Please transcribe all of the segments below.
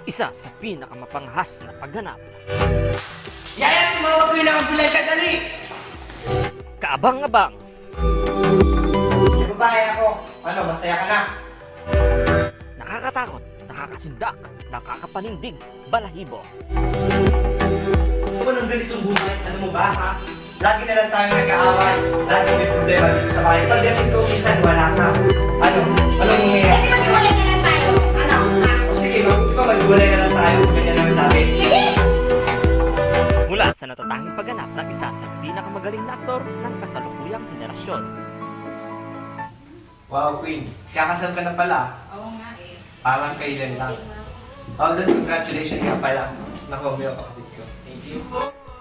Isa sa pinakamapanghas na pagganap. Yaya, tumawag ko yung ambulansya, dali! Kaabang-abang, May babae ako. Ano, masaya ka na? nakakatakot, nakakasindak, nakakapanindig, balahibo. Ano nang ganitong buhay? Ano mo ba, ha? Lagi na lang tayo nag-aaway. Lagi may problema dito sa bahay. Pagdating ko, minsan wala ka. Ano? Anong nangyayari? Pwede maghiwalay na lang tayo. Ano? Ha? O sige, mabuti pa, maghiwalay na lang tayo. Ganyan naman namin. Sige! Mula sa natatanging pagganap ng isa sa pinakamagaling na aktor ng kasalukuyang henerasyon. Wow, Queen. Kakasal ka na pala. Oo nga eh. Parang kailan lang. Oh, then congratulations nga pala. Naku, may kapatid ko. Thank you.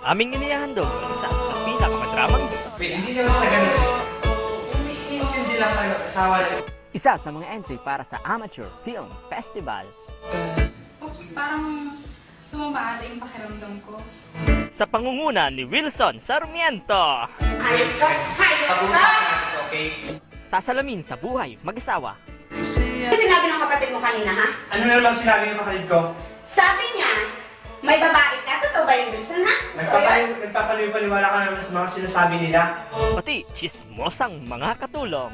Aming inihahandog ang isa sa pinakamadramang isla. Wait, hindi naman sa ganun. Hindi lang kayo. Asawa na. Isa sa mga entry para sa Amateur Film Festivals. Oops, parang sumama ata yung pakiramdam ko. Sa pangunguna ni Wilson Sarmiento. Hayop ka! Hayop ka! Pag-uusapan natin, okay? Sasalamin sa buhay mag-asawa. Ano sinabi ng kapatid mo kanina, ha? Ano na naman sinabi ng kapatid ko? Sabi niya, may babae ka. Totoo ba yung Wilson, ha? Nagpapaliw-paliwala ka naman sa mga sinasabi nila. Pati chismosang mga katulong.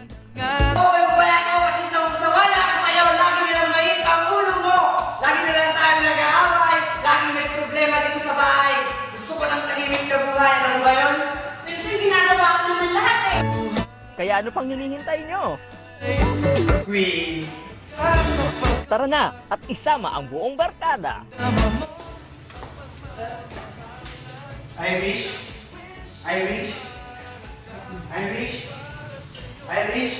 Oo, wala ka kasi sawang-sawala ka sa'yo. Lagi nilang mait ang ulo mo. Lagi na lang tayo nag-aaway. Lagi may problema dito sa bahay. Gusto ko lang tahimik na buhay. Ano ba yun? Wilson, ginagawa ko naman lahat eh. Kaya ano pang hinihintay nyo? Queen. Tara na at isama ang buong barkada. Irish. Irish. Irish. Irish.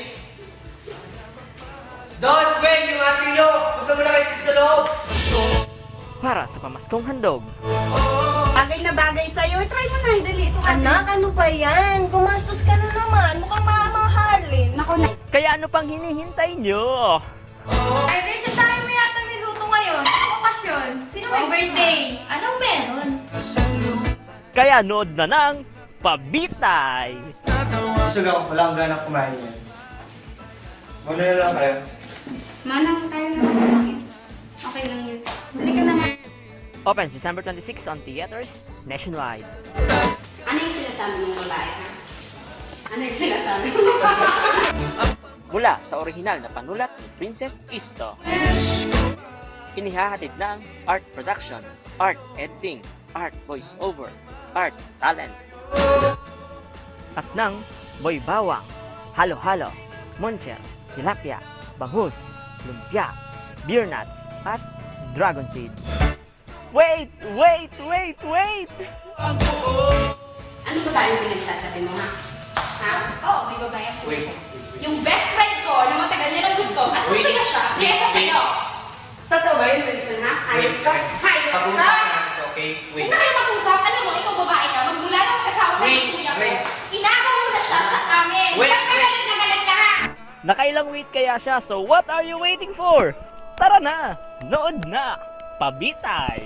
Don't wait yung ate nyo. Punta mo na kayo sa loob. Para sa pamaskong handog. Bagay na bagay sa'yo. Try mo na, dali. Anak, ano ba yan? Gumastos ka na naman. Mukhang mamahalin. Nako na. Kaya ano pang hinihintay nyo? Irish, ang dami mo yata niluto ngayon. Okasyon. Sino may birthday? Anong meron? Kaya nood na ng Pabitay! Busog ako. Wala akong ganang kumain yan. Muna na lang kayo. Manang tayo na lang. Okay lang yun. Dali ka naman. Open December 26 on theaters nationwide. Ano yung sinasabi ng babae, ha? Ano yung sinasabi mo? Mula sa orihinal na panulat ni Princess Kisto. Inihahatid ng art production, art editing, art voiceover, art talent. At ng Boy Bawang, Halo-Halo, Moncher, Tilapia, Bangus, Lumpia, Beer Nuts, at Dragon Seed. Wait! Ano ba tayo pinagsasabi mo, ha? Ha? Oo, may babae ako. Wait. Yung best friend ko na matagal niya ng gusto at Wait. masaya siya kesa sa'yo. Totoo ba yun, Wilson, ha? Hayop ka! Hayop ka! Pag-uusapan natin, okay? Huwag Wait. na kayo mag-usap. Alam mo, ikaw babae ka. Magmula na mag-asawa ka Wait, ng kuya ko. wait. Inagaw mo na siya sa amin. Wait, Ba't galit na galit ka, ha? Nakailang wait kaya siya, so what are you waiting for? Tara na! Nood na! Pabitay!